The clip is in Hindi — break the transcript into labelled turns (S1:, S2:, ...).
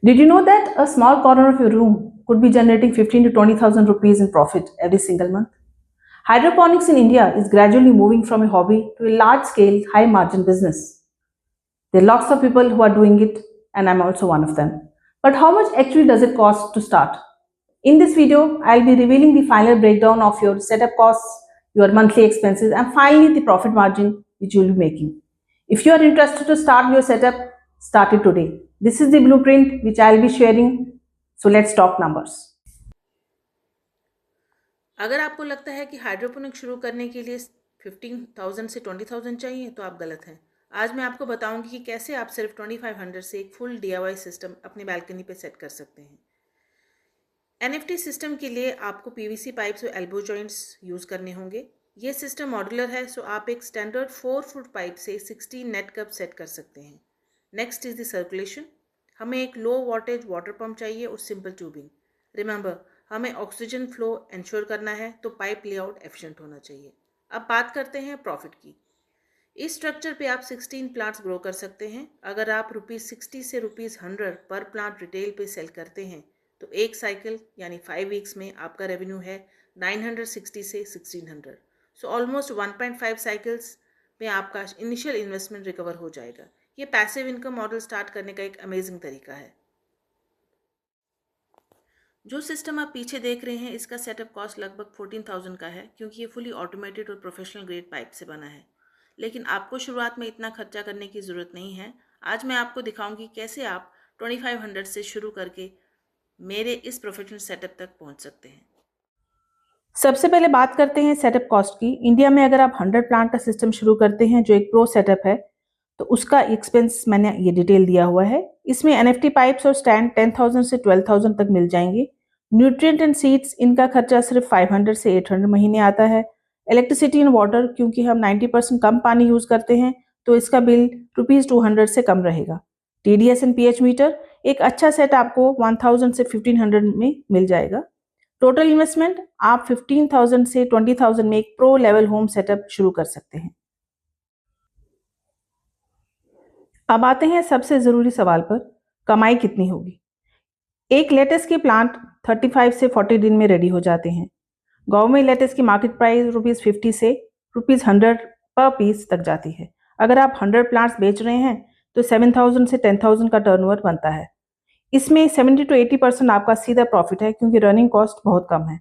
S1: Did you know that a small corner of your room could be generating 15 to 20,000 rupees in profit every single month? Hydroponics in India is gradually moving from a hobby to a large-scale, high-margin business. There are lots of people who are doing it, and I'm also one of them. But how much actually does it cost to start? In this video, I'll be revealing the final breakdown of your setup costs, your monthly expenses, and finally the profit margin which you'll be making. If you are interested to start your setup, start it today. This is the blueprint which I'll be sharing. So let's talk numbers.
S2: अगर आपको लगता है कि हाइड्रोपोनिक शुरू करने के लिए 15,000 से 20,000 चाहिए तो आप गलत हैं। आज मैं आपको बताऊंगी कि कैसे आप सिर्फ 2500 से एक फुल DIY सिस्टम अपनी बालकनी पे सेट कर सकते हैं। NFT सिस्टम के लिए आपको PVC पाइप्स और एल्बो जॉइंट्स यूज़ करने होंगे। ये सिस्टम मॉड्यूलर है, सो आप एक स्टैंडर्ड 4 फुट पाइप से 16 नेट कप सेट कर सकते हैं। Next is the circulation. हमें एक लो वॉटेज वाटर पंप चाहिए और सिंपल ट्यूबिंग। रिमेंबर, हमें ऑक्सीजन फ्लो इंश्योर करना है, तो पाइप लेआउट एफिशिएंट होना चाहिए। अब बात करते हैं प्रॉफिट की। इस स्ट्रक्चर पे आप 16 प्लांट्स ग्रो कर सकते हैं। अगर आप ₹60 से ₹100 पर प्लांट रिटेल पे सेल करते हैं तो एक साइकिल यानी 5 वीक्स में आपका रेवेन्यू है 960 से 1600। सो ऑलमोस्ट 1.5 साइकिल्स में आपका इनिशियल इन्वेस्टमेंट रिकवर हो जाएगा। ये पैसिव इनकम मॉडल स्टार्ट करने का एक अमेजिंग तरीका है। जो सिस्टम आप पीछे देख रहे हैं इसका सेटअप कॉस्ट लगभग 14,000 का है, क्योंकि ये फुली ऑटोमेटेड और प्रोफेशनल ग्रेड पाइप से बना है। लेकिन आपको शुरुआत में इतना खर्चा करने की ज़रूरत नहीं है। आज मैं आपको दिखाऊंगी कैसे आप 2500 से शुरू करके मेरे इस प्रोफेशनल सेटअप तक पहुंच सकते हैं।
S1: सबसे पहले बात करते हैं सेटअप कॉस्ट की। इंडिया में अगर आप 100 प्लांट का सिस्टम शुरू करते हैं जो एक प्रो सेटअप है, तो उसका एक्सपेंस मैंने ये डिटेल दिया हुआ है। इसमें NFT पाइप्स और स्टैंड 10,000 से 12,000 तक मिल जाएंगे। न्यूट्रिएंट एंड सीड्स, इनका खर्चा सिर्फ 500 से 800 महीने आता है। इलेक्ट्रिसिटी एंड वाटर, क्योंकि हम 90% कम पानी यूज करते हैं तो इसका बिल ₹200 से कम रहेगा। TDS एंड PH मीटर, एक अच्छा सेट आपको 1000 से 1500 में मिल जाएगा। टोटल इन्वेस्टमेंट आप 15,000 से 20,000 में एक प्रो लेवल होम सेटअप शुरू कर सकते हैं। अब आते हैं सबसे जरूरी सवाल पर, कमाई कितनी होगी। एक लेटेस के प्लांट 35 से 40 दिन में रेडी हो जाते हैं। गांव में लेटेस की मार्केट प्राइस ₹50 से ₹100 पर पीस तक जाती है। अगर आप 100 प्लांट्स बेच रहे हैं तो 7,000 से 10,000 का टर्नओवर बनता है। इसमें 70 to 80% आपका सीधा प्रॉफिट है, क्योंकि रनिंग कॉस्ट बहुत कम है।